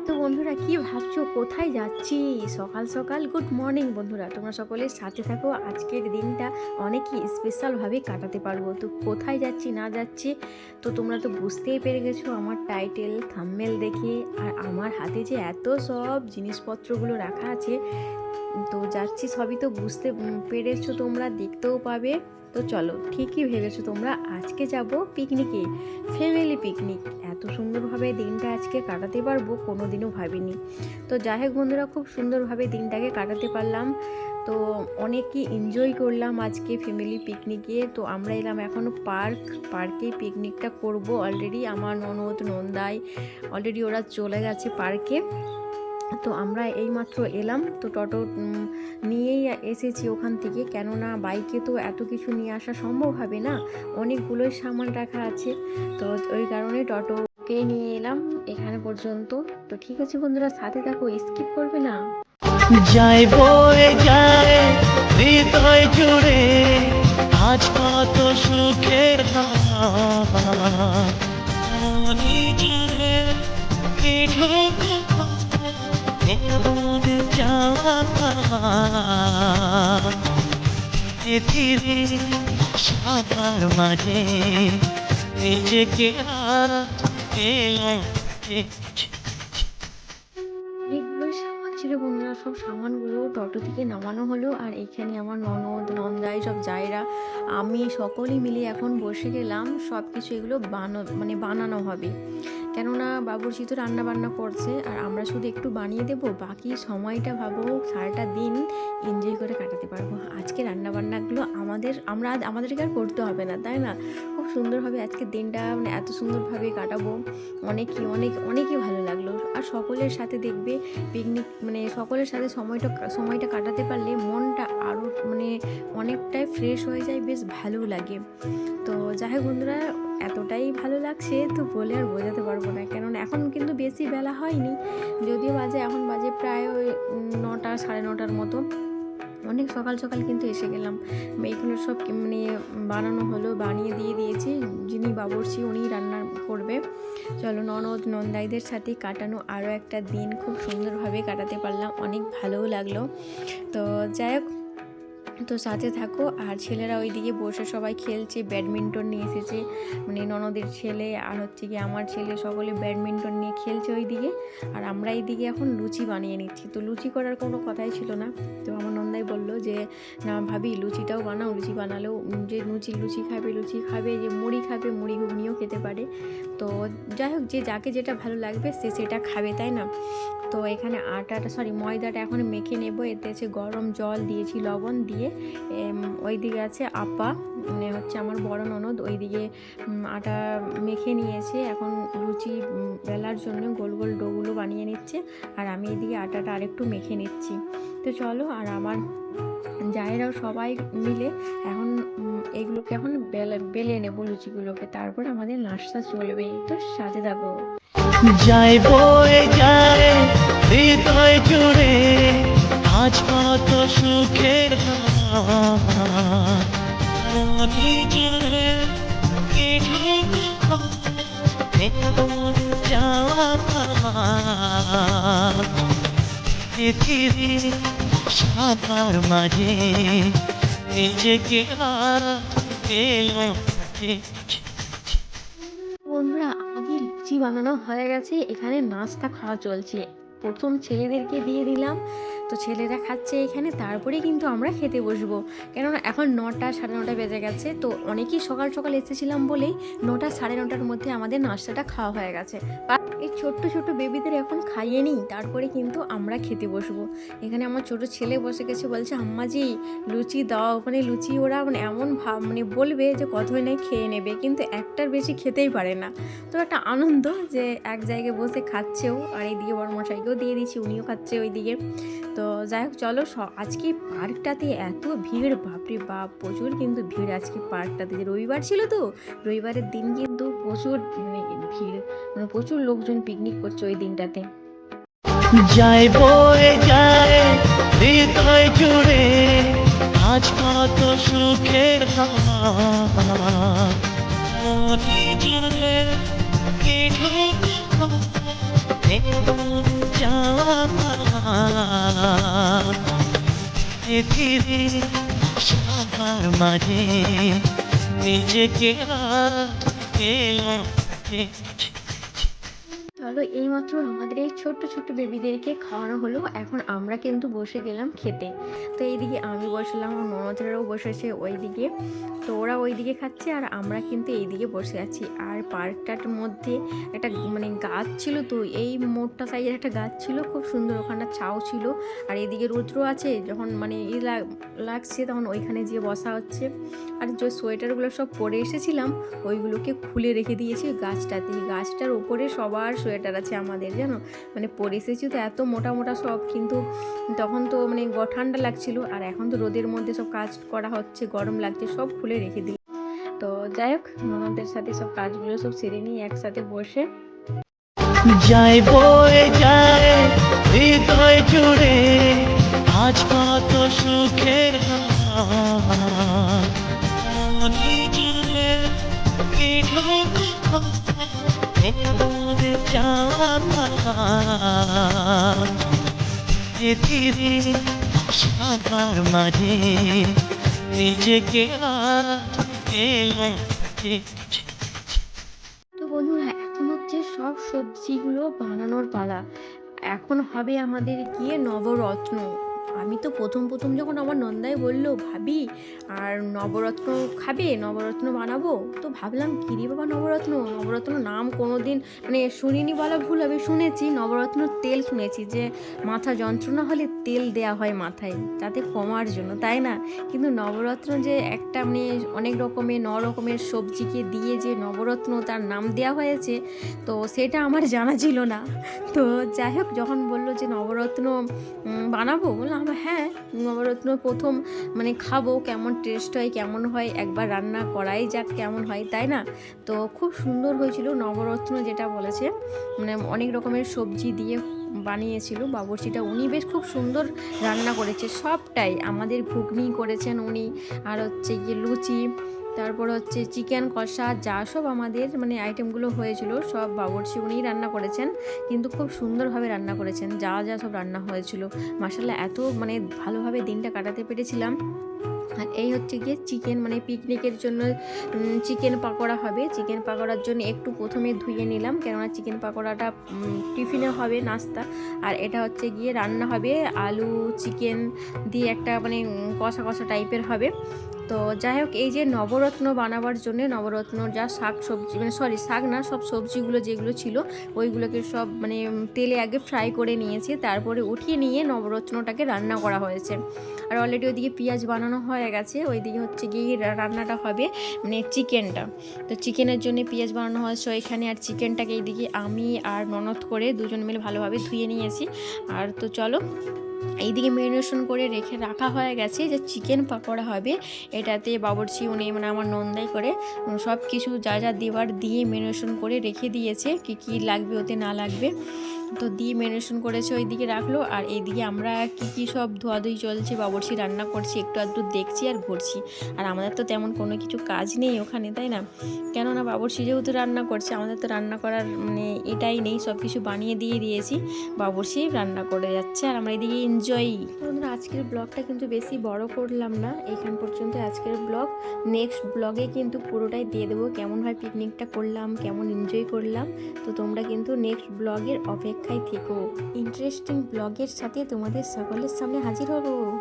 তো বন্ধুরা কি ভাবছো কোথায় যাচ্ছি? সকাল সকাল গুড মর্নিং বন্ধুরা, তোমরা সকলের সাথে থাকো। আজকের দিনটা অনেকই স্পেশালভাবে কাটাতে পারবো। তো কোথায় যাচ্ছি না যাচ্ছি তো তোমরা তো বুঝতেই পেরে গেছো আমার টাইটেল থাম্বনেল দেখে। আর আমার হাতে যে এত সব জিনিসপত্রগুলো রাখা আছে, তো যাচ্ছি সবই তো বুঝতে পেরেছো, তোমরা দেখতেও পাবে। তো চলো, ঠিকই ভেবেছো তোমরা, আজকে যাব পিকনিকে, ফ্যামিলি পিকনিক। এত সুন্দরভাবে দিনটা আজকে কাটাতে পারবো কোনোদিনও ভাবিনি। তো যাই হোক বন্ধুরা, খুব সুন্দরভাবে দিনটাকে কাটাতে পারলাম। তো অনেকই এনজয় করলাম আজকে ফ্যামিলি পিকনিকে। তো আমরা এলাম এখনও পার্কে পিকনিকটা করব। অলরেডি আমার ননদ নন্দাই অলরেডি ওরা চলে গেছে পার্কে। তো আমরা এইমাত্র এলাম, তো টোটো নিয়েই এসেছি ওখান থেকে, কেননা বাইকে তো এত কিছু নিয়ে আসা সম্ভব হবে না, অনেকগুলোই সামান রাখা আছে। তো ওই কারণে টোটোকে নিয়ে এলাম এখানে পর্যন্ত। তো ঠিক আছে বন্ধুরা, সাথে থাকো, স্কিপ করবে না। যায় বয়ে যায় হৃদয় জুড়ে আজ কত সুখের পৃথিবী সবার মাঝে নিজেকে অনেকগুলো সামান ছিল বন্ধুরা, সব সামানগুলো টোটো থেকে নামানো হলো। আর এখানে আমার ননদ নন্দাই সব জায়রা আমি সকলেই মিলে এখন বসে গেলাম সব কিছু এগুলো বানানো হবে। কেননা বাবুর্চি তো রান্না বান্না করছে আর আমরা শুধু একটু বানিয়ে দেব, বাকি সময়টা ভাবো সারাটা দিন এনজয় করে কাটাতে পারবো। আজকে রান্নাবান্নাগুলো আমাদেরকে আর করতে হবে না, তাই না? খুব সুন্দরভাবে আজকে দিনটা এত সুন্দরভাবে কাটাবো। অনেকই ভালো লাগলো। আর সকলের সাথে দেখবে পিকনিক সকলের সাথে সময়টা কাটাতে পারলে মনটা আরও অনেকটাই ফ্রেশ হয়ে যায়, বেশ ভালো লাগে। তো যাই হোক বন্ধুরা, এতটাই ভালো লাগছে তো বলে আর বোঝাতে পারবো না, কেননা এখন কিন্তু বেশি বেলা হয়নি, যদিও এখন বাজে প্রায় ওই 9টা 9:30 মতো। অনেক সকাল সকাল কিন্তু এসে গেলাম। এইগুলো সব বানানো হলো, বানিয়ে দিয়েছি। যিনি বাবুর্চি উনি রান্না করবে। চলো, ননদ নন্দাইদের সাথে কাটানো আরও একটা দিন খুব সুন্দরভাবে কাটাতে পারলাম, অনেক ভালোও লাগলো। তো যাই হোক, তো সাথে থাকো। আর ছেলেরা ওইদিকে বসে সবাই খেলছে, ব্যাডমিন্টন নিয়ে এসেছে, ননদের ছেলে আর হচ্ছে কি আমার ছেলে, সকলে ব্যাডমিন্টন নিয়ে খেলছে ওইদিকে। আর আমরা এইদিকে এখন লুচি বানিয়ে নিচ্ছি। তো লুচি করার কোনো কথাই ছিল না, তো আমার নন্দাই বললো যে না ভাবি লুচিটাও বানাও, লুচি বানালেও যে লুচি খাবে, যে মুড়ি খাবে, মুড়ি ঘুগনিও খেতে পারে। তো যাই হোক, যে যাকে যেটা ভালো লাগবে সে সেটা খাবে, তাই না? তো এখানে ময়দাটা এখন মেখে নেব। এতে আছে গরম জল দিয়েছি, লবণ দিয়ে। ওইদিকে আছে আপা, হচ্ছে আমার বড় ননদ, ওইদিকে আটা মেখে নিয়েছে। এখন লুচি বেলার জন্য গোল গোল ডোগুলো বানিয়ে নিচ্ছে, আর আমি এদিকে আটাটা আরেকটু মেখে নিচ্ছি। তো চলো, আর আমার জায়েরাও সবাই মিলে এখন এগুলোকে এখন বেলে নেবো লুচিগুলোকে, তারপর আমাদের নাস্তা চলবে। তো সাথে থাকো। যায় বয়ে যায় হৃদয় জুড়ে আজ কত সুখের পৃথিবী সবার মাঝে নিজেকে বন্ধুরা, আমাদের লুচি বানানো হয়ে গেছে, এখানে নাস্তা খাওয়া চলছে। প্রথম ছেলেদেরকে দিয়ে দিলাম, তো ছেলেরা খাচ্ছে এখানে, তারপরে কিন্তু আমরা খেতে বসবো। কেননা এখন 9টা 9:30 বেজে গেছে। তো অনেকেই সকাল সকাল এসেছিলাম বলেই 9টা 9:30 মধ্যে আমাদের নাস্তাটা খাওয়া হয়ে গেছে। এই ছোট্ট ছোট্ট বেবিদের এখন খাইয়ে নিই, তারপরে কিন্তু আমরা খেতে বসবো। এখানে আমার ছোট ছেলে বসে গেছে, বলছে আম্মাজি লুচি দাও। লুচি ওরা এমন ভাব বলবে যে কতই নাই খেয়ে নেবে, কিন্তু একটার বেশি খেতেই পারে না। তো একটা আনন্দ যে এক জায়গায় বসে খাচ্ছেও, আর এইদিকে বড় মশাইকেও দিয়ে দিচ্ছি, উনিও খাচ্ছে ওইদিকে। তো যাই হোক চলো, আজকে পার্কটাতে এত ভিড়, বাপরে বাপ, প্রচুর কিন্তু ভিড় আজকে পার্কটাতে। যে রবিবার ছিল, তো রবিবারের দিন কিন্তু প্রচুর ভিড়, প্রচুর লোকজন পিকনিক করছে ওই দিনটাতে। যায় বয়ে যায় হৃদয় জুড়ে আজ কত সুখের যাওয়া ধীরে সবার মাঝে নিজেকে চলো এইমাত্র আমাদের এই ছোট্ট ছোট্ট বেবিদেরকে খাওয়ানো হলো, এখন আমরা কিন্তু বসে গেলাম খেতে। তো এইদিকে আমি বসলাম, আমার ননদরাও বসেছে ওইদিকে, তো ওরা ওইদিকে খাচ্ছে আর আমরা কিন্তু এইদিকে বসে আছি। আর পার্কটার মধ্যে একটা মানে গাছ ছিল, তো এই মোটটা সাইজের একটা গাছ ছিল, খুব সুন্দর, ওখানটা ছাও ছিল। আর এইদিকে রৌদ্র আছে, যখন মানে লাগছে তখন ওইখানে গিয়ে বসা হচ্ছে। আর যে সোয়েটারগুলো সব পরে এসেছিলাম ওইগুলোকে খুলে রেখে দিয়েছি গাছটাতে। গাছটার উপরে সবার সোয়েটার আছে আমাদের, জানো, মানে পরে এসেছি তো এত মোটা মোটা সব, কিন্তু তখন তো মানে ঠান্ডা লাগছিল, আর এখন তো রোদের মধ্যে সব কাজ করা হচ্ছে, গরম লাগছে, সব খুলে রেখে দিই। তো যাই হোক, ননদের সাথে সব কাজগুলো সব সেরে নিই একসাথে বসে। যায় বয়ে যায় হৃদয় জুড়ে আজ কত সুখের ধীরে সবার মাঝে নিজেকে তো বন্ধুরা, এখন হচ্ছে সব সবজিগুলো বানানোর পালা। এখন হবে আমাদের গিয়ে নবরত্ন। আমি তো প্রথম প্রথম যখন আমার নন্দাই বললো ভাবি আর নবরত্ন খাবে, নবরত্ন বানাবো, তো ভাবলাম কিরে বাবা নবরত্ন, নবরত্ন নাম কোনো দিন মানে শুনিনি, বলা ভুল, আমি শুনেছি নবরত্ন তেল, শুনেছি যে মাথা যন্ত্রণা হলে তেল দেয়া হয় মাথায় যাতে কমার জন্য, তাই না? কিন্তু নবরত্ন যে একটা মানে অনেক রকমের রকমের সবজিকে দিয়ে যে নবরত্ন তার নাম দেওয়া হয়েছে, তো সেটা আমার জানা ছিল না। তো যাই হোক, যখন বললো যে নবরত্ন বানাবো, বললাম হ্যাঁ, নবরত্ন প্রথম মানে খাবো, কেমন টেস্ট হয় কেমন হয়, একবার রান্না করাই যাক কেমন হয়, তাই না? তো খুব সুন্দর হয়েছিল নবরত্ন, যেটা বলেছে মানে অনেক রকমের সবজি দিয়ে বানিয়েছিল বাবুর্চিটা, উনি বেশ খুব সুন্দর রান্না করেছে সবটাই। আমাদের ঘুগনি করেছেন উনি, আর হচ্ছে গিয়ে লুচি, তারপর হচ্ছে চিকেন কষা, যা সব আমাদের মানে আইটেমগুলো হয়েছিল সব বাবুর্চি উনিই রান্না করেছেন, কিন্তু খুব সুন্দরভাবে রান্না করেছেন, যা যা সব রান্না হয়েছিল মাশাআল্লাহ, এত মানে ভালোভাবে দিনটা কাটাতে পেরেছিলাম। আর এই হচ্ছে গিয়ে চিকেন, মানে পিকনিকের জন্য চিকেন পাকোড়া হবে। চিকেন পাকোড়ার জন্য একটু প্রথমে ধুয়ে নিলাম, কেননা চিকেন পাকোড়াটা টিফিনে হবে নাস্তা, আর এটা হচ্ছে গিয়ে রান্না হবে আলু চিকেন দিয়ে একটা মানে কষা কষা টাইপের হবে। তো যাই হোক, এই যে নবরত্ন বানাবার জন্য নবরত্ন যা শাক সবজি, মানে সরি শাক না, সব সবজিগুলো যেগুলো ছিল ওইগুলোকে সব মানে তেলে আগে ফ্রাই করে নিয়েছি, তারপরে উঠিয়ে নিয়ে নবরত্নটাকে রান্না করা হয়েছে। আর অলরেডি ওইদিকে পেঁয়াজ বানানো হয়ে গেছে, ওইদিকে হচ্ছে গিয়ে রান্নাটা হবে মানে চিকেনটা। তো চিকেনের জন্য পেঁয়াজ বানানো হয়েছে ওইখানে, আর চিকেনটাকে এইদিকে আমি আর ননদ করে দুজন মিলে ভালোভাবে ধুয়ে নিয়েছি। আর তো চলো, এইদিকে ম্যারিনেশন করে রেখে রাখা হয়ে গেছে যে চিকেন পাকোড়া হবে। এটাতে বাবুর্চি উনি মানে আমার নন্দাই করে সব কিছু যা যা দেওয়ার দিয়ে ম্যারিনেশন করে রেখে দিয়েছে, কী কী লাগবে ওতে না লাগবে, তো দিয়ে ম্যারিনেশন করেছে ওইদিকে রাখলো। আর এইদিকে আমরা কী সব ধোয়াধুয়ি চলছে, বাবুর্চি রান্না করছি, একটু আধটু দেখছি আর ঘুরছি। আর আমাদের তো তেমন কোনো কিছু কাজ নেই ওখানে, তাই না? কেননা বাবুর্চি যেহেতু রান্না করছে, আমাদের তো রান্না করার মানে এটাই নেই, সব কিছু বানিয়ে দিয়ে দিয়েছি, বাবুর্চি রান্না করে যাচ্ছে আর আমরা এদিকে এনজয়। বন্ধুরা, আজকের ব্লগটা কিন্তু বেশি বড় করলাম না, এইখান পর্যন্ত আজকের ব্লগ। নেক্সট ব্লগে কিন্তু পুরোটাই দিয়ে দেবো কেমন হয় পিকনিকটা করলাম, কেমন এনজয় করলাম। তো তোমরা কিন্তু নেক্সট ব্লগের অপেক্ষায় থেকো, ইন্টারেস্টিং ব্লগের সাথে তোমাদের সকলের সামনে হাজির হবো।